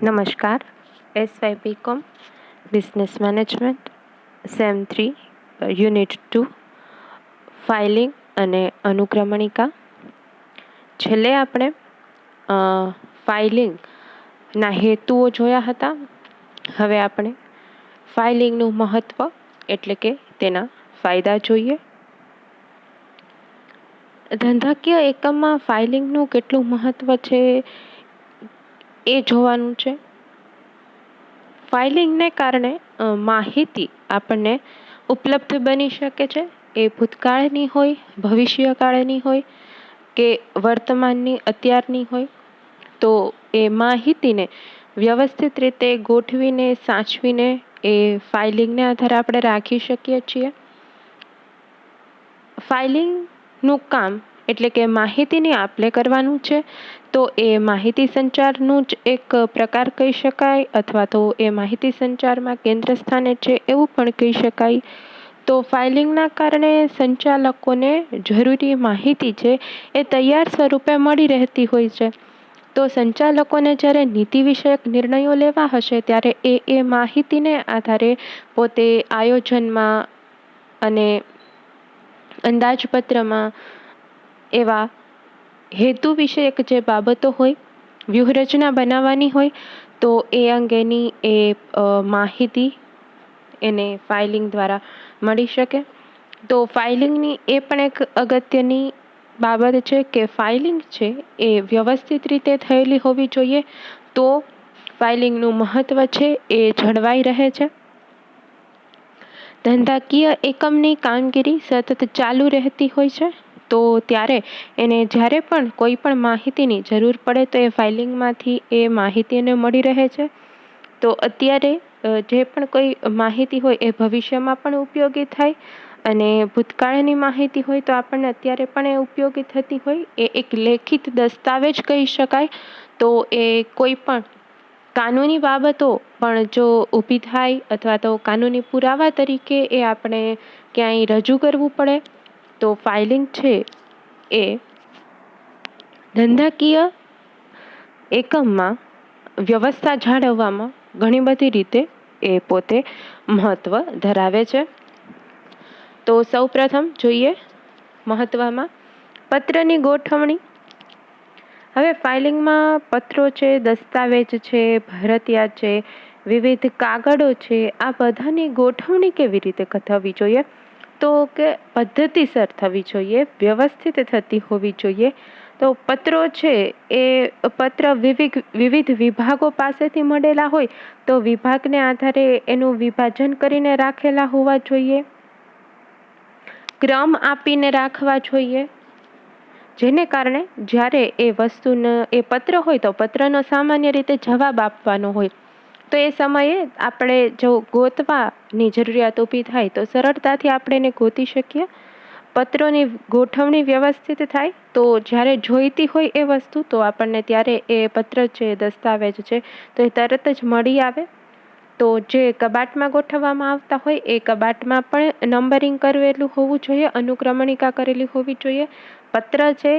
નમસ્કાર. SY BCom business management sem 3 unit 2 filing અને અનુક્રમણિકા. છેલ્લે આપણે ફાઇલિંગના હેતુઓ જોયા હતા. હવે આપણે ફાઇલિંગનું મહત્ત્વ એટલે કે તેના ફાયદા જોઈએ. ધંધાકીય એકમમાં ફાઇલિંગનું કેટલું મહત્ત્વ છે એ જોવાનું છે. ફાઇલિંગને કારણે માહિતી આપણને ઉપલબ્ધ બની શકે છે. એ ભૂતકાળની હોય, ભવિષ્યકાળની હોય કે વર્તમાનની, અત્યારની હોય. તો એ માહિતીને વ્યવસ્થિત રીતે ગોઠવીને, સાચવીને એ ફાઇલિંગને આધારે આપણે રાખી શકીએ છીએ. ફાઇલિંગનું કામ એટલે કે માહિતીની આપ-લે કરવાનું છે. તો એ માહિતી સંચારનું જ એક પ્રકાર કહી શકાય, અથવા તો એ માહિતી સંચારમાં કેન્દ્ર સ્થાને છે એવું પણ કહી શકાય. તો ફાઇલિંગના કારણે સંચાલકોને જરૂરી માહિતી છે એ તૈયાર સ્વરૂપે મળી રહેતી હોય છે. તો સંચાલકોને જ્યારે નીતિ વિષયક નિર્ણયો લેવા હશે ત્યારે એ માહિતીને આધારે પોતે આયોજનમાં અને અંદાજપત્રમાં એવા હેતુ વિષયક જે બાબતો હોય, વ્યૂહરચના બનાવવાની હોય, તો એ અંગેની એ માહિતી એને ફાઇલિંગ દ્વારા મળી શકે. તો ફાઇલિંગની એ પણ એક અગત્યની બાબત છે કે ફાઇલિંગ છે એ વ્યવસ્થિત રીતે થયેલી હોવી જોઈએ. તો ફાઇલિંગનું મહત્ત્વ છે એ જળવાઈ રહે છે. ધંધાકીય એકમની કામગીરી સતત ચાલુ રહેતી હોય છે. તો ત્યારે એને જ્યારે પણ કોઈ પણ માહિતીની જરૂર પડે તો એ ફાઇલિંગમાંથી એ માહિતી એને મળી રહે છે. તો અત્યારે જે પણ કોઈ માહિતી હોય એ ભવિષ્યમાં પણ ઉપયોગી થાય, અને ભૂતકાળની માહિતી હોય તો આપણને અત્યારે પણ એ ઉપયોગી થતી હોય. એ એક લેખિત દસ્તાવેજ કહી શકાય. તો એ કોઈ પણ કાનૂની બાબતો પણ જો ઊભી થાય અથવા તો કાનૂની પુરાવા તરીકે એ આપણે ક્યાંય રજૂ કરવું પડે તો ફાઇલિંગ છે એ ધંધાકીય એકમમાં વ્યવસ્થા જાળવવામાં ઘણી બધી રીતે એ પોતે મહત્ત્વ ધરાવે છે. તો સૌપ્રથમ જોઈએ મહત્ત્વમાં પત્રની ગોઠવણી. હવે ફાઇલિંગમાં પત્રો છે, દસ્તાવેજ છે, ભરતિયા છે, વિવિધ કાગળો છે, આ બધાની ગોઠવણી કેવી રીતે થવી જોઈએ? તો કે પદ્ધતિસર થવી જોઈએ, વ્યવસ્થિત થતી હોવી જોઈએ. તો પત્રો છે એ પત્ર વિવિધ વિભાગો પાસેથી મળેલા હોય તો વિભાગને આધારે એનું વિભાજન કરીને રાખેલા હોવા જોઈએ. ક્રમ આપીને રાખવા જોઈએ, જેને કારણે જ્યારે એ વસ્તુનો એ પત્ર હોય તો પત્રનો સામાન્ય રીતે જવાબ આપવાનો હોય. તો એ સમયે આપણે જો ગોતવાની જરૂરિયાત ઊભી થાય તો સરળતાથી આપણે એને ગોતી શકીએ. પત્રોની ગોઠવણી વ્યવસ્થિત થાય તો જ્યારે જોઈતી હોય એ વસ્તુ તો આપણને ત્યારે એ પત્ર છે, દસ્તાવેજ છે તો એ તરત જ મળી આવે. તો જે કબાટમાં ગોઠવવામાં આવતા હોય એ કબાટમાં પણ નંબરિંગ કરેલું હોવું જોઈએ, અનુક્રમણિકા કરેલી હોવી જોઈએ. પત્ર છે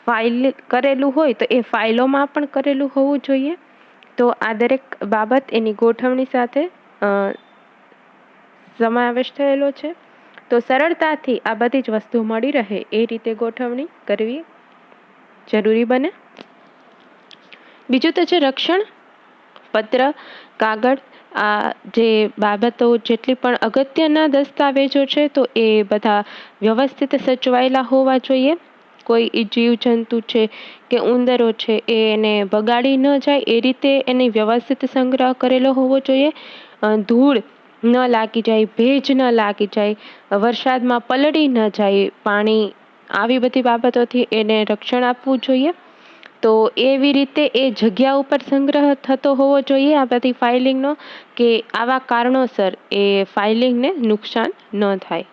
ફાઇલ કરેલું હોય તો એ ફાઇલોમાં પણ કરેલું હોવું જોઈએ. તો આ દરેક બાબત એની ગોઠવણી સાથે સમાવેશ થયેલો છે. તો સરળતાથી આ બધી જ વસ્તુ મળી રહે એ રીતે ગોઠવણી કરવી જરૂરી બને. બીજું તો છે રક્ષણ. પત્ર, કાગળ, આ જે બાબતો જેટલી પણ અગત્યના દસ્તાવેજો છે તો એ બધા વ્યવસ્થિત સચવાયેલા હોવા જોઈએ. કોઈ જીવજંતુ છે કે ઉંદરો છે એને બગાડી ન જાય એ રીતે એની વ્યવસ્થિત સંગ્રહ કરેલો હોવો જોઈએ. ધૂળ ન લાગી જાય, ભેજ ન લાગી જાય, વરસાદમાં પલળી ન જાય પાણી, આવી બધી બાબતોથી એને રક્ષણ આપવું જોઈએ. તો એવી રીતે એ જગ્યા ઉપર સંગ્રહ થતો હોવો જોઈએ આ બધી ફાઇલિંગનો, કે આવા કારણોસર એ ફાઇલિંગને નુકસાન ન થાય.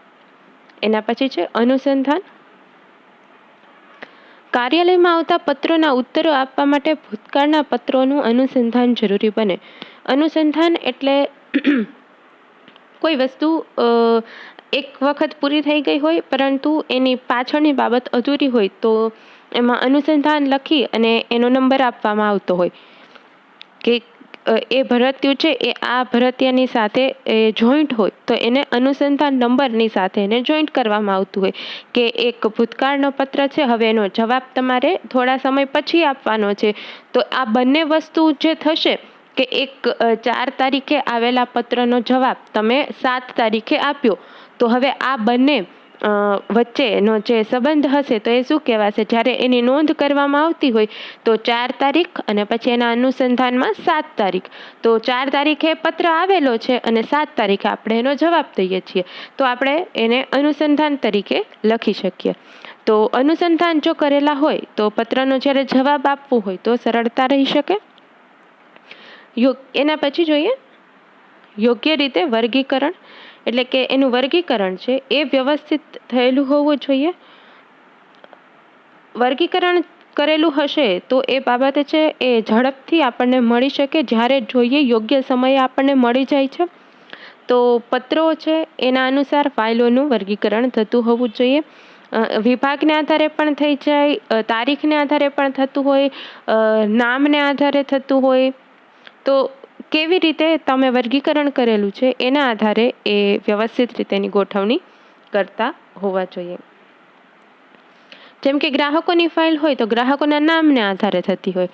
એના પછી છે અનુસંધાન. કાર્યાલયમાં આવતા પત્રોના ઉત્તરો આપવા માટે ભૂતકાળના પત્રોનું અનુસંધાન જરૂરી બને. અનુસંધાન એટલે કોઈ વસ્તુ એક વખત પૂરી થઈ ગઈ હોય પરંતુ એની પાછળની બાબત અધૂરી હોય તો એમાં અનુસંધાન લખી અને એનો નંબર આપવામાં આવતો હોય કે એ ભરતિયું છે એ આ ભરતિયાની સાથે જોઈન્ટ હોય તો એને અનુસંધાન નંબરની સાથે એને જોઈન્ટ કરવામાં આવતું હોય કે એક ભૂતકાળનો પત્ર છે, હવે એનો જવાબ તમારે થોડા સમય પછી આપવાનો છે. તો આ બંને વસ્તુ જે થશે કે એક 4 તારીખે આવેલા પત્રનો જવાબ તમે 7 તારીખે આપ્યો, તો હવે આ બંને વચ્ચેનો જે સંબંધ હશે તો એ શું કહેવાશે? જ્યારે એની નોંધ કરવામાં આવતી હોય તો 4 તારીખ અને પછી એના અનુસંધાનમાં 7 તારીખ. તો 4 તારીખે પત્ર આવેલો છે અને 7 તારીખે આપણે એનો જવાબ દઈએ છીએ, તો આપણે એને અનુસંધાન તરીકે લખી શકીએ. તો અનુસંધાન જો કરેલા હોય તો પત્રનો જ્યારે જવાબ આપવો હોય તો સરળતા રહી શકે. એના પછી જોઈએ યોગ્ય રીતે વર્ગીકરણ, એટલે કે એનું વર્ગીકરણ છે એ વ્યવસ્થિત થયેલું હોવું જોઈએ. વર્ગીકરણ કરેલું હશે તો એ બાબતે છે એ ઝડપથી આપણને મળી શકે, જ્યારે જોઈએ યોગ્ય સમયે આપણને મળી જાય છે. તો પત્રો છે એના અનુસાર ફાઇલોનું વર્ગીકરણ થતું હોવું જોઈએ. વિભાગને આધારે પણ થઈ જાય, તારીખને આધારે પણ થતું હોય, નામને આધારે થતું હોય. તો કેવી રીતે તમે વર્ગીકરણ કરેલું છે એના આધારે એ વ્યવસ્થિત રીતેની ગોઠવણી કરતા હોવા જોઈએ. જેમ કે ગ્રાહકોની ફાઇલ હોય તો ગ્રાહકોના નામને આધારે થતી હોય,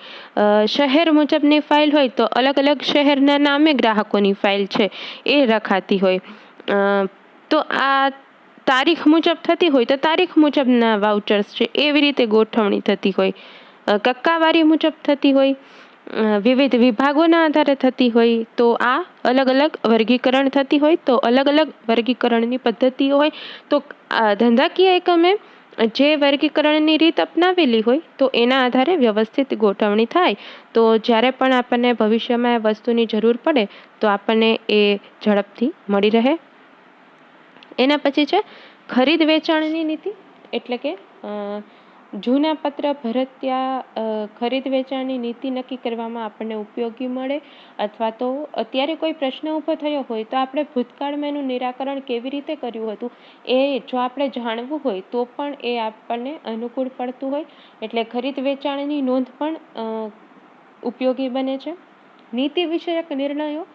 શહેર મુજબની ફાઇલ હોય તો અલગ અલગ શહેરના નામે ગ્રાહકોની ફાઇલ છે એ રખાતી હોય. તો આ તારીખ મુજબ થતી હોય તો તારીખ મુજબના વાઉચર્સ છે એવી રીતે ગોઠવણી થતી હોય. કક્કાવારી મુજબ થતી હોય, વિવિધ વિભાગોના આધારે થતી હોય. તો આ અલગ અલગ વર્ગીકરણ થતી હોય, તો અલગ અલગ વર્ગીકરણની પદ્ધતિઓ હોય. તો ધંધાકીય એકમે જે વર્ગીકરણની રીત અપનાવેલી હોય તો એના આધારે વ્યવસ્થિત ગોઠવણી થાય. તો જ્યારે પણ આપણને ભવિષ્યમાં એ વસ્તુની જરૂર પડે તો આપણને એ ઝડપથી મળી રહે. એના પછી છે ખરીદ વેચાણની નીતિ, એટલે કે જૂના પત્ર ભરતિયા ખરીદ વેચાણની નીતિ નક્કી કરવામાં આપણને ઉપયોગી મળે. અથવા તો અત્યારે કોઈ પ્રશ્ન ઊભો થયો હોય તો આપણે ભૂતકાળમાં એનું નિરાકરણ કેવી રીતે કર્યું હતું એ જો આપણે જાણવું હોય તો પણ એ આપણને અનુકૂળ પડતું હોય. એટલે ખરીદ વેચાણની નોંધ પણ ઉપયોગી બને છે. નીતિ વિષયક નિર્ણયો,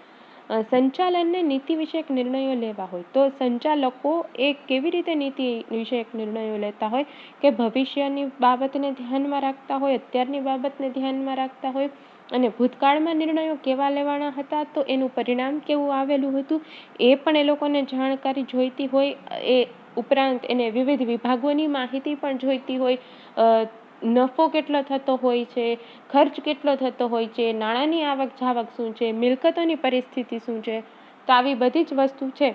સંચાલનને નીતિ વિષયક નિર્ણયો લેવા હોય તો સંચાલકો એ કેવી રીતે નીતિ વિષયક નિર્ણયો લેતા હોય કે ભવિષ્યની બાબતને ધ્યાનમાં રાખતા હોય, અત્યારની બાબતને ધ્યાનમાં રાખતા હોય, અને ભૂતકાળમાં નિર્ણયો કેવા લેવાના હતા તો એનું પરિણામ કેવું આવેલું હતું એ પણ એ લોકોને જાણકારી જોઈતી હોય. એ ઉપરાંત એને વિવિધ વિભાગોની માહિતી પણ જોઈતી હોય. નફો કેટલો થતો હોય છે, ખર્ચ કેટલો થતો હોય છે, નાણાંની આવક જાવક શું છે, મિલકતોની પરિસ્થિતિ શું છે. તો આવી બધી જ વસ્તુ છે,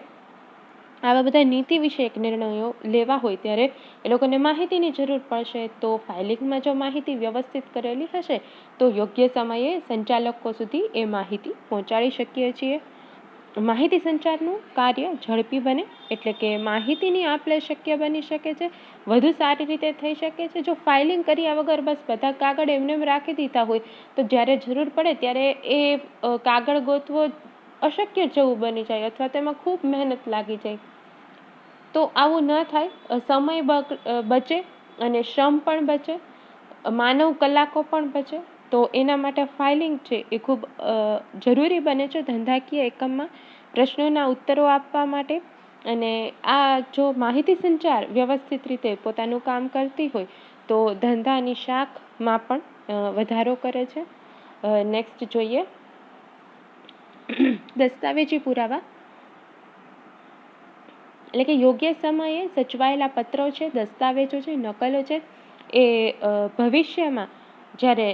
આવા બધા નીતિ વિષયક નિર્ણયો લેવા હોય ત્યારે એ લોકોને માહિતીની જરૂર પડશે. તો ફાઇલિંગમાં જો માહિતી વ્યવસ્થિત કરેલી હશે તો યોગ્ય સમયે સંચાલકો સુધી એ માહિતી પહોંચાડી શકીએ છીએ. માહિતી સંચારનું કાર્ય ઝડપી બને, એટલે કે માહિતીની આપ-લે શક્ય બની શકે છે, વધુ સારી રીતે થઈ શકે છે. જો ફાઇલિંગ કર્યા વગર બસ બધા કાગળ એમને રાખી દીધા હોય તો જ્યારે જરૂર પડે ત્યારે એ કાગળ ગોતવો અશક્ય જેવું બની જાય અથવા તેમાં ખૂબ મહેનત લાગી જાય. તો આવું ન થાય, સમય બચે અને શ્રમ પણ બચે, માનવ કલાકો પણ બચે. તો એના માટે ફાઇલિંગ છે એ ખૂબ જરૂરી બને છે ધંધાકીય એકમમાં પ્રશ્નોના ઉત્તરો આપવા માટે. અને આ જો માહિતી સંચાર વ્યવસ્થિત રીતે પોતાનું કામ કરતી હોય તો ધંધાની શાખમાં પણ વધારો કરે છે. નેક્સ્ટ જોઈએ દસ્તાવેજી પુરાવા, એટલે કે યોગ્ય સમયે સચવાયેલા પત્રો છે, દસ્તાવેજો છે, નકલો છે એ ભવિષ્યમાં જ્યારે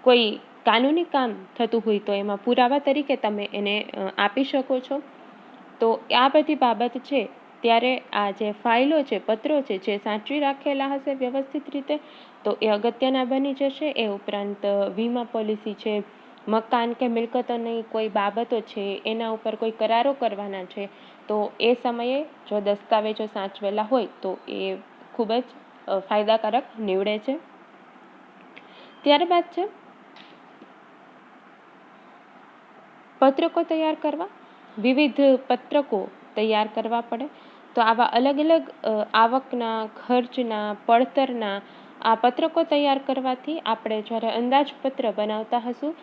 કોઈ કાનૂની કામ થતું હોય તો એમાં પુરાવા તરીકે તમે એને આપી શકો છો. તો આ બધી બાબત છે ત્યારે આ જે ફાઇલો છે, પત્રો છે, જે સાચવી રાખેલા હશે વ્યવસ્થિત રીતે તો એ અગત્યના બની જશે. એ ઉપરાંત વીમા પોલિસી છે, મકાન કે મિલકતોની કોઈ બાબતો છે, એના ઉપર કોઈ કરારો કરવાના છે તો એ સમયે જો દસ્તાવેજો સાચવેલા હોય તો એ ખૂબ જ ફાયદાકારક નીવડે છે. ત્યારબાદ છે પત્રકો તૈયાર કરવા. વિવિધ પત્રકો તૈયાર કરવા પડે. તો આવા અલગ અલગ આવકના, ખર્ચના, પડતરના આ પત્રકો તૈયાર કરવાથી આપણે જ્યારે અંદાજપત્ર બનાવતા હશું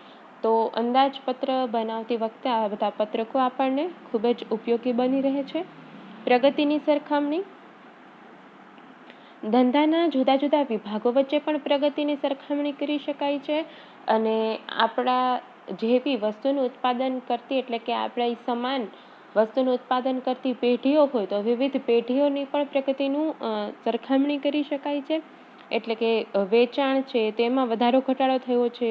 તો અંદાજપત્ર બનાવતી વખતે આ બધા પત્રકો આપણને ખૂબ જ ઉપયોગી બની રહે છે. પ્રગતિની સરખામણી. ધંધાના જુદા જુદા વિભાગો વચ્ચે પણ પ્રગતિની સરખામણી કરી શકાય છે, અને આપણા જે બી વસ્તુનું ઉત્પાદન કરતી એટલે કે આપણા સમાન વસ્તુનું ઉત્પાદન કરતી પેઢીઓ હોય તો વિવિધ પેઢીઓની પણ પ્રગતિનું સરખામણી કરી શકાય છે. એટલે કે વેચાણ છે તેમાં વધારો ઘટાડો થયો છે,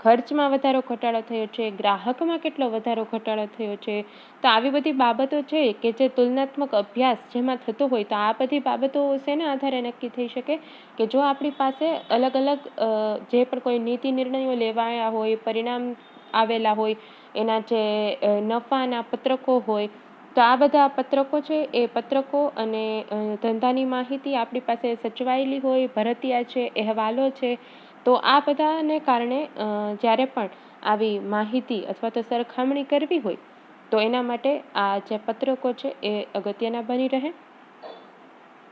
ખર્ચમાં વધારો ઘટાડો થયો છે, ગ્રાહકમાં કેટલો વધારો ઘટાડો થયો છે. તો આવી બધી બાબતો છે કે જે તુલનાત્મક અભ્યાસ જેમાં થતો હોય, તો આ બધી બાબતો શેના આધારે નક્કી થઈ શકે કે જો આપણી પાસે અલગ અલગ જે પણ કોઈ નીતિ નિર્ણયો લેવાયા હોય, પરિણામ આવેલા હોય, એના જે નફાના પત્રકો હોય, તો આ બધા પત્રકો છે એ પત્રકો અને ધંધાની માહિતી આપણી પાસે સચવાયેલી હોય, ભરતિયા છે, અહેવાલો છે. તો આ બધાને કારણે જ્યારે પણ આવી માહિતી અથવા તો સરખામણી કરવી હોય તો એના માટે આ જે પત્રકો છે એ અગત્યના બની રહે.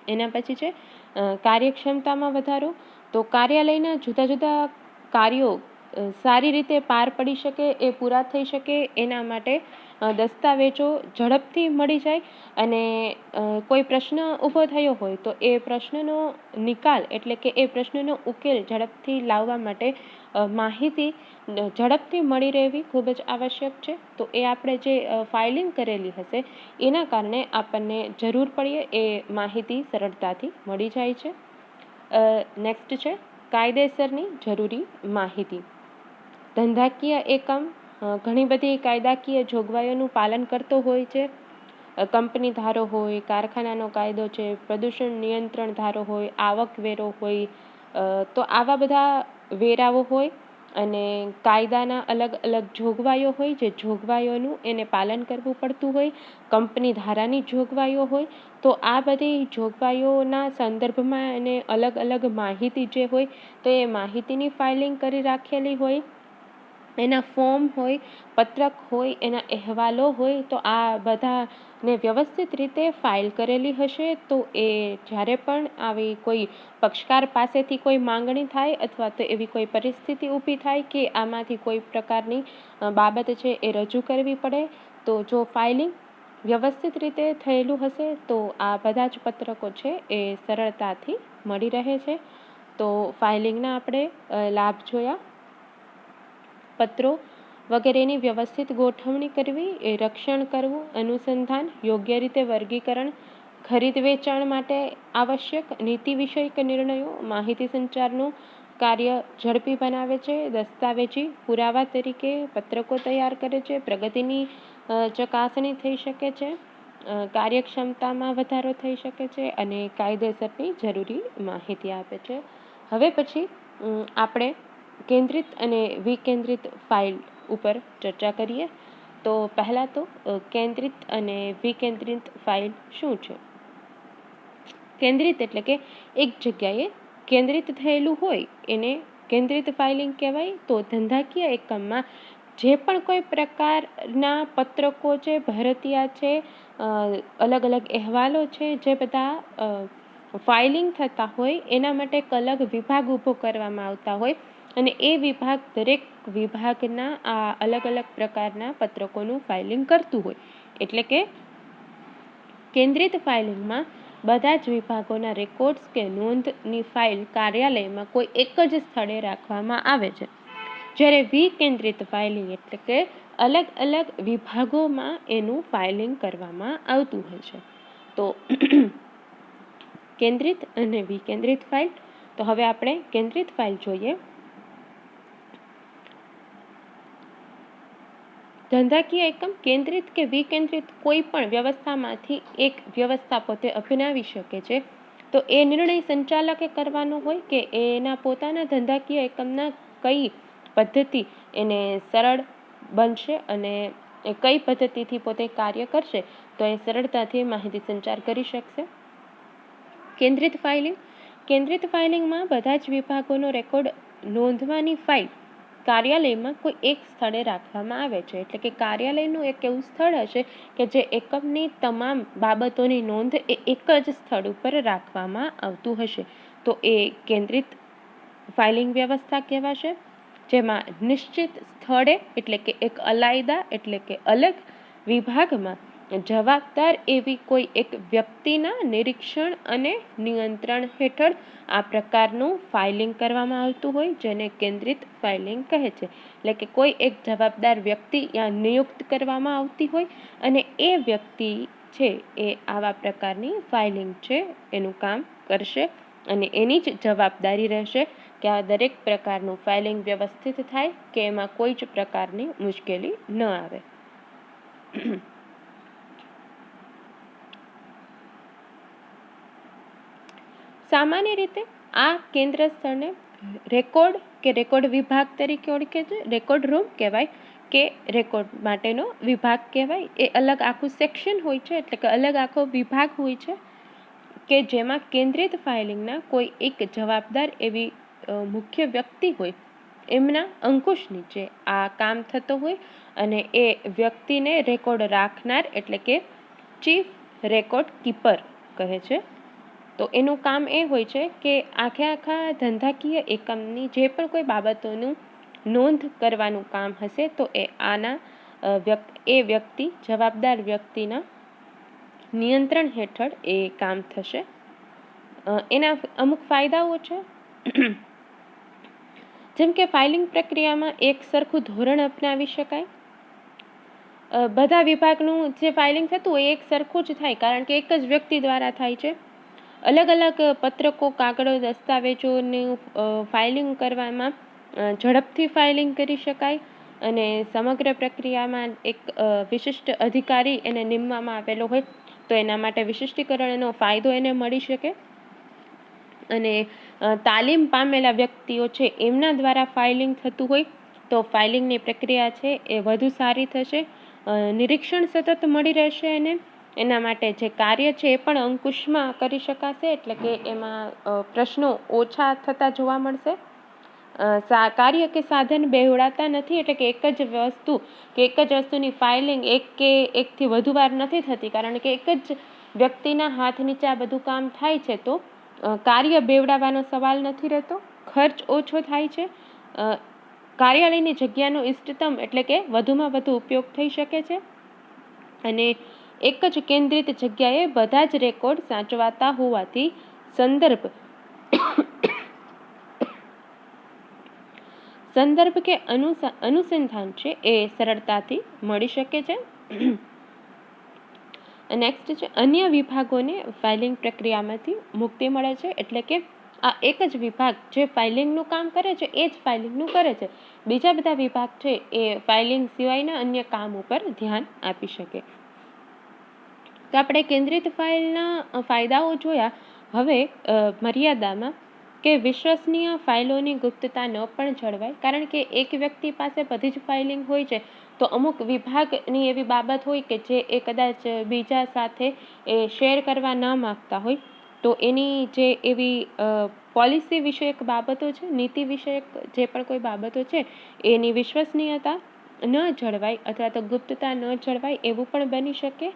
એના પછી છે કાર્યક્ષમતામાં વધારો. તો કાર્યાલયના જુદા જુદા કાર્યો સારી રીતે પાર પડી શકે, એ પૂરા થઈ શકે એના માટે દસ્તાવેજો ઝડપથી મળી જાય, અને કોઈ પ્રશ્ન ઊભો થયો હોય તો એ પ્રશ્નનો નિકાલ એટલે કે એ પ્રશ્નનો ઉકેલ ઝડપથી લાવવા માટે માહિતી ઝડપથી મળી રહેવી ખૂબ જ આવશ્યક છે. તો એ આપણે જે ફાઇલિંગ કરેલી હશે એના કારણે આપણને જરૂર પડીએ એ માહિતી સરળતાથી મળી જાય છે. નેક્સ્ટ છે કાયદેસરની જરૂરી માહિતી. ધંધાકીય એકમ ઘણી બધી કાયદાકીય જોગવાઈઓનું પાલન કરતો હોય છે. કંપની ધારો હોય, કારખાનાનો કાયદો છે, પ્રદૂષણ નિયંત્રણ ધારો હોય, આવકવેરો હોય, તો આવા બધા વેરાઓ હોય અને કાયદાના અલગ અલગ જોગવાઈઓ હોય, જે જોગવાઈઓનું એને પાલન કરવું પડતું હોય. કંપની ધારાની જોગવાઈઓ હોય, તો આ બધી જોગવાઈઓના સંદર્ભમાં એને અલગ અલગ માહિતી જે હોય તો એ માહિતીની ફાઇલિંગ કરી રાખેલી હોય. એના ફોર્મ હોય, પત્રક હોય, એના અહેવાલો હોય, તો આ બધાને વ્યવસ્થિત રીતે ફાઇલ કરેલી હશે તો એ જ્યારે પણ આવી કોઈ પક્ષકાર પાસેથી કોઈ માંગણી થાય અથવા તો એવી કોઈ પરિસ્થિતિ ઊભી થાય કે આમાંથી કોઈ પ્રકારની બાબત છે એ રજૂ કરવી પડે, તો જો ફાઇલિંગ વ્યવસ્થિત રીતે થયેલું હશે તો આ બધા જ પત્રકો છે એ સરળતાથી મળી રહે છે. તો ફાઇલિંગના આપણે લાભ જોયા. પત્રો વગેરેની વ્યવસ્થિત ગોઠવણી કરવી, એ રક્ષણ કરવું, અનુસંધાન, યોગ્ય રીતે વર્ગીકરણ, ખરીદ વેચાણ માટે આવશ્યક નીતિ વિષયક નિર્ણયો, માહિતી સંચારનું કાર્ય ઝડપી બનાવે છે. દસ્તાવેજી પુરાવા તરીકે પત્રકો તૈયાર કરે છે. પ્રગતિની ચકાસણી થઈ શકે છે, કાર્યક્ષમતામાં વધારો થઈ શકે છે અને કાયદેસરની જરૂરી માહિતી આપે છે. હવે પછી આપણે કેન્દ્રિત અને વિકેન્દ્રિત ફાઇલ ઉપર ચર્ચા કરીએ. તો પહેલાં તો કેન્દ્રિત અને વિકેન્દ્રિત ફાઇલ શું છે? કેન્દ્રિત એટલે કે એક જગ્યાએ કેન્દ્રિત થયેલું હોય એને કેન્દ્રિત ફાઇલિંગ કહેવાય. તો ધંધાકીય એકમમાં જે પણ કોઈ પ્રકારના પત્રકો છે, ભરતિયા છે, અલગ અલગ અહેવાલો છે, જે બધા ફાઇલિંગ થતા હોય એના માટે એક અલગ વિભાગ ઊભો કરવામાં આવતા હોય, અને એ વિભાગ દરેક વિભાગના આ અલગ અલગ પ્રકારના પત્રકોનું ફાઇલિંગ કરતું હોય. એટલે કે કેન્દ્રિત ફાઇલિંગમાં બધા જ વિભાગોના રેકોર્ડ્સ કે નોંધની ફાઇલ કાર્યાલયમાં કોઈ એક જ સ્થળે રાખવામાં આવે છે. જ્યારે વિકેન્દ્રિત ફાઇલિંગ એટલે કે અલગ અલગ વિભાગોમાં એનું ફાઇલિંગ કરવામાં આવતું હોય છે. તો કેન્દ્રિત અને વિકેન્દ્રિત ફાઇલ. તો હવે આપણે કેન્દ્રિત ફાઇલ જોઈએ. ધંધાકીય એકમ કેન્દ્રિત કે વિકેન્દ્રિત કોઈ પણ વ્યવસ્થામાંથી એક વ્યવસ્થા પોતે અપનાવી શકે છે. તો એ નિર્ણય સંચાલકે કરવાનો હોય કે એના પોતાના ધંધાકીય એકમના કઈ પદ્ધતિ એને સરળ બનશે અને એ કઈ પદ્ધતિથી પોતે કાર્ય કરશે તો એ સરળતાથી માહિતી સંચાર કરી શકશે. કેન્દ્રિત ફાઇલિંગ. કેન્દ્રિત ફાઇલિંગમાં બધા જ વિભાગોનો રેકોર્ડ નોંધવાની ફાઇલ કાર્યાલયમાં કોઈ એક સ્થળે રાખવામાં આવે છે. એટલે કે કાર્યાલયનું એક એવું સ્થળ હશે કે જે એકમની તમામ બાબતોની નોંધ એ એક જ સ્થળ ઉપર રાખવામાં આવતું હશે. તો એ કેન્દ્રિત ફાઇલિંગ વ્યવસ્થા કહેવાશે. જેમાં નિશ્ચિત સ્થળે એટલે કે એક અલાયદા એટલે કે અલગ વિભાગમાં જવાબદાર એવી કોઈ એક વ્યક્તિના નિરીક્ષણ અને નિયંત્રણ હેઠળ આ પ્રકારનું ફાઇલિંગ કરવામાં આવતું હોય, જેને કેન્દ્રિત ફાઇલિંગ કહે છે. એટલે કે કોઈ એક જવાબદાર વ્યક્તિ ત્યાં નિયુક્ત કરવામાં આવતી હોય અને એ વ્યક્તિ છે એ આવા પ્રકારની ફાઇલિંગ છે એનું કામ કરશે અને એની જ જવાબદારી રહેશે કે આ દરેક પ્રકારનું ફાઇલિંગ વ્યવસ્થિત થાય કે એમાં કોઈ જ પ્રકારની મુશ્કેલી ન આવે. સામાન્ય રીતે આ કેન્દ્ર સ્થળને રેકોર્ડ કે રેકોર્ડ વિભાગ તરીકે ઓળખે છે. રેકોર્ડ રૂમ કહેવાય કે રેકોર્ડ માટેનો વિભાગ કહેવાય. એ અલગ આખું સેક્શન હોય છે એટલે કે અલગ આખો વિભાગ હોય છે કે જેમાં કેન્દ્રિત ફાઇલિંગના કોઈ એક જવાબદાર એવી મુખ્ય વ્યક્તિ હોય, એમના અંકુશ નીચે આ કામ થતો હોય અને એ વ્યક્તિને રેકોર્ડ રાખનાર એટલે કે ચીફ રેકોર્ડ કીપર કહે છે. તો એનું કામ એ હોય છે કે આખા ધંધાકીય એકમની જે પણ કોઈ બાબતોનું નોંધ કરવાનું કામ હશે તો એ એ વ્યક્તિ જવાબદાર વ્યક્તિના નિયંત્રણ હેઠળ એ કામ થશે. એના અમુક ફાયદાઓ છે, જેમ કે ફાઇલિંગ પ્રક્રિયામાં એક સરખું ધોરણ અપનાવી શકાય. બધા વિભાગનું જે ફાઇલિંગ થતું હોય એક સરખું જ થાય કારણ કે એક જ વ્યક્તિ દ્વારા થાય છે. અલગ અલગ પત્રકો, કાગળો, દસ્તાવેજોનું ફાઇલિંગ કરવામાં ઝડપથી ફાઇલિંગ કરી શકાય અને સમગ્ર પ્રક્રિયામાં એક વિશિષ્ટ અધિકારી એને નીમવામાં આવેલો હોય તો એના માટે વિશિષ્ટીકરણનો ફાયદો એને મળી શકે અને તાલીમ પામેલા વ્યક્તિઓ છે એમના દ્વારા ફાઇલિંગ થતું હોય તો ફાઇલિંગની પ્રક્રિયા છે એ વધુ સારી થશે. નિરીક્ષણ સતત મળી રહેશે અને એના માટે જે કાર્ય છે એ પણ અંકુશમાં કરી શકાશે એટલે કે એમાં પ્રશ્નો ઓછા થતા જોવા મળશે. કાર્ય કે સાધન બેવડાતા નથી એટલે કે એક જ વસ્તુની ફાઇલિંગ એક કે એકથી વધુ વાર નથી થતી કારણ કે એક જ વ્યક્તિના હાથ નીચે આ બધું કામ થાય છે તો કાર્ય બેવડાવવાનો સવાલ નથી રહેતો, ખર્ચ ઓછો થાય છે, કાર્યાલયની જગ્યાનો ઇષ્ટતમ એટલે કે વધુમાં વધુ ઉપયોગ થઈ શકે છે અને એક જ કેન્દ્રિત જગ્યાએ બધા જ રેકોર્ડ સાચવાતા હોવાથી સંદર્ભ કે અનુસંધાન છે એ સરળતાથી મળી શકે છે. નેક્સ્ટ છે અન્ય વિભાગોને ફાઇલિંગ પ્રક્રિયામાંથી મુક્તિ મળે છે એટલે કે આ એક જ વિભાગ જે ફાઇલિંગનું કામ કરે છે એ જ ફાઇલિંગનું કરે છે. બીજા બધા વિભાગ છે એ ફાઇલિંગ સિવાયના અન્ય કામ ઉપર ધ્યાન આપી શકે. તો આપણે કેન્દ્રિત ફાઇલના ફાયદાઓ જોયા. હવે મર્યાદામાં કે વિશ્વસનીય ફાઇલોની ગુપ્તતા ન પણ જળવાય કારણ કે એક વ્યક્તિ પાસે બધી જ ફાઇલિંગ હોય છે તો અમુક વિભાગની એવી બાબત હોય કે જે એ કદાચ બીજા સાથે એ શેર કરવા ના માગતા હોય તો એની જે એવી પોલિસી વિષયક બાબતો છે, નીતિ વિષયક જે પણ કોઈ બાબતો છે એની વિશ્વસનીયતા ન જળવાય અથવા તો ગુપ્તતા ન જળવાય એવું પણ બની શકે.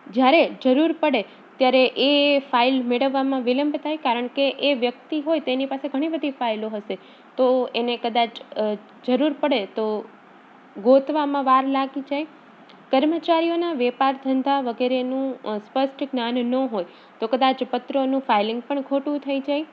જ્યારે જરૂર પડે ત્યારે એ ફાઇલ મેળવવામાં વિલંબ થાય કારણ કે એ વ્યક્તિ હોય તેની પાસે ઘણી બધી ફાઇલો હશે તો એને કદાચ જરૂર પડે તો ગોતવામાં વાર લાગી જાય. કર્મચારીઓના વેપાર ધંધા વગેરેનું સ્પષ્ટ જ્ઞાન ન હોય તો કદાચ પત્રોનું ફાઇલિંગ પણ ખોટું થઈ જાય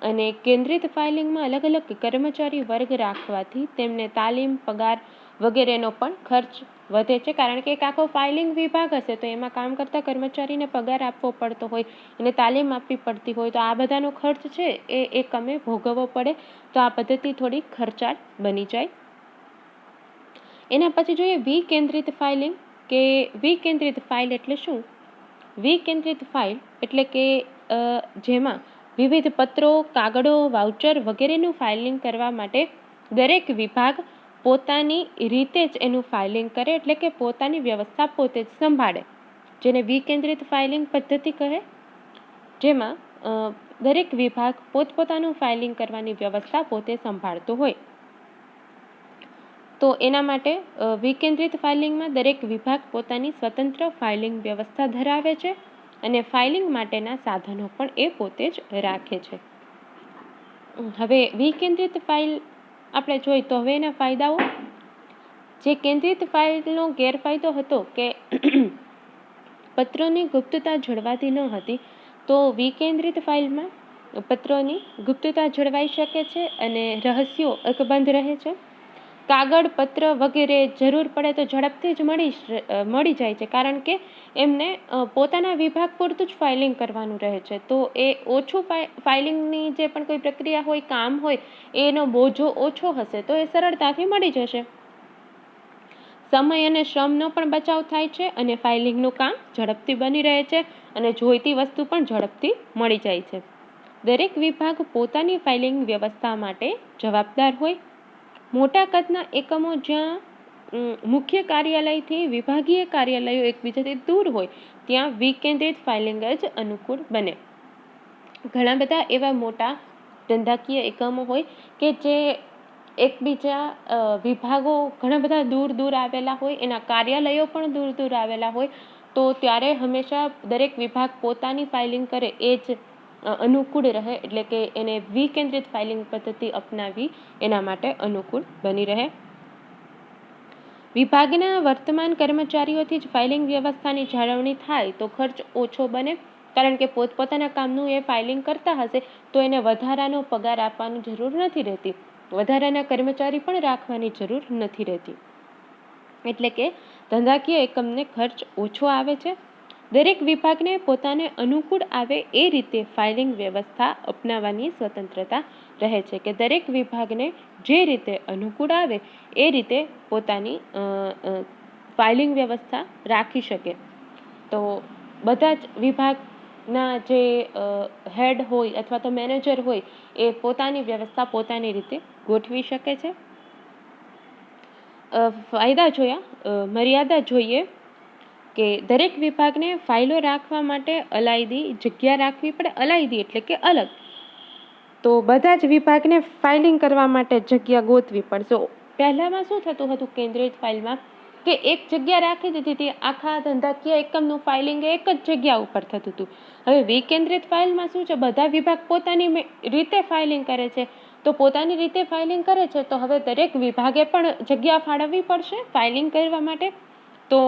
અને કેન્દ્રિત ફાઇલિંગમાં અલગ અલગ કર્મચારી વર્ગ રાખવાથી તેમને તાલીમ, પગાર વગેરેનો પણ ખર્ચ વધે છે કારણ કે એક આખો ફાઇલિંગ વિભાગ હશે તો એમાં કામ કરતા કર્મચારીને પગાર આપવો પડતો હોય અને તાલીમ આપવી પડતી હોય તો આ બધાનો ખર્ચ છે એ એકમે ભોગવવો પડે તો આ પદ્ધતિ થોડી ખર્ચાળ બની જાય. એના પછી જોઈએ વિકેન્દ્રિત ફાઇલિંગ કે વિકેન્દ્રિત ફાઇલ એટલે શું? વિકેન્દ્રિત ફાઇલ એટલે કે જેમાં વિવિધ પત્રો, કાગળો, વાઉચર વગેરેનું ફાઇલિંગ કરવા માટે દરેક વિભાગ પોતાની રીતે જ એનું ફાઇલિંગ કરે એટલે કે પોતાની વ્યવસ્થા પોતે જ સંભાળે, જેને વિકેન્દ્રિત ફાઇલિંગ પદ્ધતિ કહે. જેમાં દરેક વિભાગ પોતપોતાનું ફાઇલિંગ કરવાની વ્યવસ્થા પોતે સંભાળતો હોય. તો એના માટે વિકેન્દ્રિત ફાઇલિંગમાં દરેક વિભાગ પોતાની સ્વતંત્ર ફાઇલિંગ વ્યવસ્થા ધરાવે છે અને ફાઇલિંગ માટેના સાધનો પણ એ પોતે જ રાખે છે. હવે વિકેન્દ્રિત ફાઇલ આપણે જોઈએ તો હવે એના ફાયદાઓ, જે કેન્દ્રિત ફાઇલનો ગેરફાયદો હતો કે પત્રોની ગુપ્તતા જળવાતી ન હતી, તો વિકેન્દ્રિત ફાઇલમાં પત્રોની ગુપ્તતા જળવાઈ શકે છે અને રહસ્યો અકબંધ રહે છે. કાગળ, પત્ર વગેરે જરૂર પડે તો ઝડપથી જ મળી જાય છે, કારણ કે એમને પોતાના વિભાગ પૂરતું જ ફાઇલિંગ કરવાનું રહે છે. તો એ ઓછું ફાઇલિંગની જે પણ કોઈ પ્રક્રિયા હોય, કામ હોય, એનો બોજો ઓછો હશે તો એ સરળતાથી મળી જશે. સમય અને શ્રમનો પણ બચાવ થાય છે અને ફાઇલિંગનું કામ ઝડપથી બની રહે છે અને જોઈતી વસ્તુ પણ ઝડપથી મળી જાય છે. દરેક વિભાગ પોતાની ફાઇલિંગ વ્યવસ્થા માટે જવાબદાર હોય. મોટા કદના એકમો જ્યાં મુખ્ય કાર્યાલયથી વિભાગીય કાર્યાલયો એકબીજાથી દૂર હોય ત્યાં વિકેન્દ્રિત ફાઇલિંગ જ અનુકૂળ બને. ઘણા બધા એવા મોટા ધંધાકીય એકમો હોય કે જે એકબીજા વિભાગો ઘણા બધા દૂર દૂર આવેલા હોય, એના કાર્યાલયો પણ દૂર દૂર આવેલા હોય, તો ત્યારે હંમેશા દરેક વિભાગ પોતાની ફાઇલિંગ કરે એ જ અનુકૂળ રહે, એટલે કે એને વિકેન્દ્રિત ફાઇલિંગ પદ્ધતિ અપનાવી એના માટે અનુકૂળ બની રહે. વિભાગના વર્તમાન કર્મચારીઓથી જ ફાઇલિંગ વ્યવસ્થાની જાળવણી થાય તો ખર્ચ ઓછો બને, કારણ કે પોતપોતાના કામનું એ ફાઇલિંગ કરતા હશે તો એને વધારાનો પગાર આપવાની જરૂર નથી રહેતી, વધારાના કર્મચારી પણ રાખવાની જરૂર નથી રહેતી. એટલે કે ધંધાકીય એકમને ખર્ચ ઓછો આવે છે. દરેક વિભાગને પોતાને અનુકૂળ આવે એ રીતે ફાઇલિંગ વ્યવસ્થા અપનાવવાની સ્વતંત્રતા રહે છે, કે દરેક વિભાગને જે રીતે અનુકૂળ આવે એ રીતે પોતાની ફાઇલિંગ વ્યવસ્થા રાખી શકે. તો બધા જ વિભાગના જે હેડ હોય અથવા તો મેનેજર હોય એ પોતાની વ્યવસ્થા પોતાની રીતે ગોઠવી શકે છે. ફાયદા જોયા, મર્યાદા જોઈએ કે દરેક વિભાગને ફાઇલો રાખવા માટે અલાયદી જગ્યા રાખવી પડે. અલાયદી એટલે કે અલગ. તો બધા જ વિભાગને ફાઇલિંગ કરવા માટે જગ્યા ગોતવી પડશે. પહેલામાં શું થતું હતું કેન્દ્રિત ફાઇલમાં, કે એક જગ્યા રાખી દીધી હતી, આખા ધંધાકીય એકમનું ફાઇલિંગ એક જ જગ્યા ઉપર થતું હતું. હવે વિકેન્દ્રિત ફાઇલમાં શું છે, બધા વિભાગ પોતાની રીતે ફાઇલિંગ કરે છે. તો પોતાની રીતે ફાઇલિંગ કરે છે તો હવે દરેક વિભાગે પણ જગ્યા ફાળવવી પડશે ફાઇલિંગ કરવા માટે. તો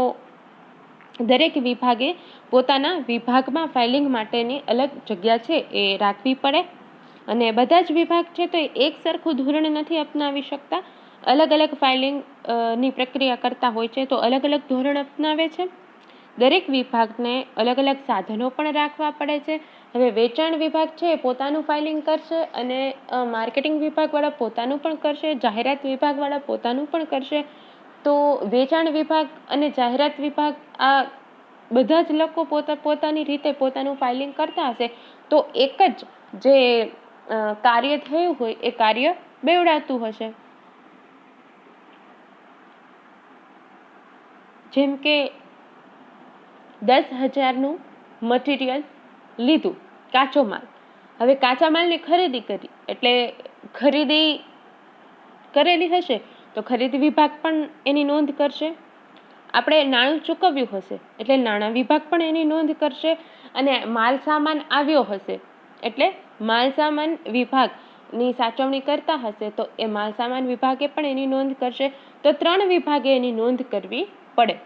દરેક વિભાગે પોતાના વિભાગમાં ફાઇલિંગ માટેની અલગ જગ્યા છે એ રાખવી પડે. અને બધા જ વિભાગ છે તો એક સરખું ધોરણ નથી અપનાવી શકતા, અલગ અલગ ફાઇલિંગની પ્રક્રિયા કરતા હોય છે, તો અલગ અલગ ધોરણ અપનાવે છે. દરેક વિભાગને અલગ અલગ સાધનો પણ રાખવા પડે છે. હવે વેચાણ વિભાગ છે એ પોતાનું ફાઇલિંગ કરશે અને માર્કેટિંગ વિભાગવાળા પોતાનું પણ કરશે, જાહેરાત વિભાગવાળા પોતાનું પણ કરશે. તો વેચાણ વિભાગ અને જાહેરાત વિભાગ આ બધા જ લોકો પોતાની રીતે પોતાનું ફાઇલિંગ કરતા હશે તો એક જ જે કાર્ય થયું હોય એ કાર્ય બેવડાતું હશે. જેમ કે 10,000નું મટીરિયલ લીધું, કાચો માલ. હવે કાચા માલની ખરીદી કરી, એટલે ખરીદી કરેલી હશે તો ખરીદી વિભાગ પણ એની નોંધ કરશે. આપણે નાણું ચૂકવ્યું હશે એટલે નાણાં વિભાગ પણ એની નોંધ કરશે. અને માલ સામાન આવ્યો હશે એટલે માલ સામાન વિભાગની સાચવણી કરતા હશે તો એ માલ સામાન વિભાગે પણ એની નોંધ કરશે. તો 3 વિભાગે એની નોંધ કરવી પડે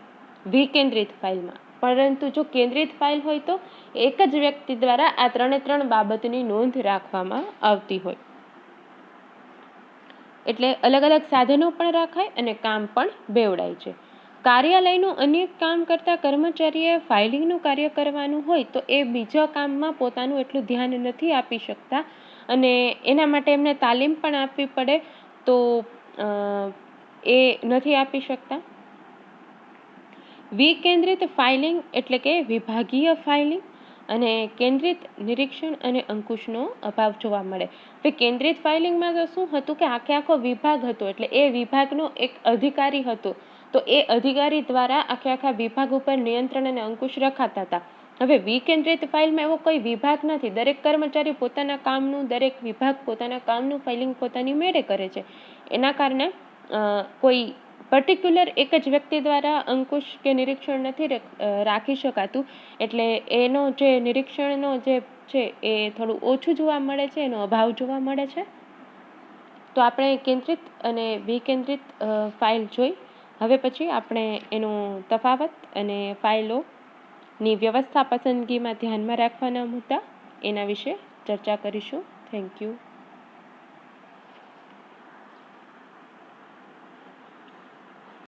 વિકેન્દ્રિત ફાઇલમાં. પરંતુ જો કેન્દ્રિત ફાઇલ હોય તો એક જ વ્યક્તિ દ્વારા આ 3 બાબતની નોંધ રાખવામાં આવતી હોય. એટલે અલગ અલગ સાધનો પણ રાખાય અને કામ પણ બેવડાય છે. કાર્યાલયનું અન્ય કામ કરતા કર્મચારીએ ફાઇલિંગનું કાર્ય કરવાનું હોય તો એ બીજા કામમાં પોતાનું એટલું ધ્યાન નથી આપી શકતા અને એના માટે એમને તાલીમ પણ આપવી પડે, તો એ નથી આપી શકતા. વિકેન્દ્રિત ફાઇલિંગ એટલે કે વિભાગીય ફાઇલિંગ અને કેન્દ્રિત નિરીક્ષણ અને અંકુશનો અભાવ જોવા મળે. કેન્દ્રિત ફાઇલિંગમાં તો શું હતું કે આખો વિભાગ હતો, એટલે એ વિભાગનો એક અધિકારી હતો, તો એ અધિકારી દ્વારા આખા વિભાગ ઉપર નિયંત્રણ અને અંકુશ રખાતા હતા. હવે વિકેન્દ્રિત ફાઇલમાં એવો કોઈ વિભાગ નથી, દરેક કર્મચારી પોતાના કામનું, દરેક વિભાગ પોતાના કામનું ફાઇલિંગ પોતાની મેળે કરે છે. એના કારણે કોઈ પર્ટિક્યુલર એક જ વ્યક્તિ દ્વારા અંકુશ કે નિરીક્ષણ નથી રાખી શકાતું, એટલે એનો જે નિરીક્ષણનો જે છે એ થોડું ઓછું જોવા મળે છે, એનો અભાવ જોવા મળે છે. તો આપણે કેન્દ્રિત અને વિકેન્દ્રિત ફાઇલ જોઈ. હવે પછી આપણે એનો તફાવત અને ફાઇલોની વ્યવસ્થા પસંદગીમાં ધ્યાનમાં રાખવાના મુદ્દા એના વિશે ચર્ચા કરીશું. Thank you.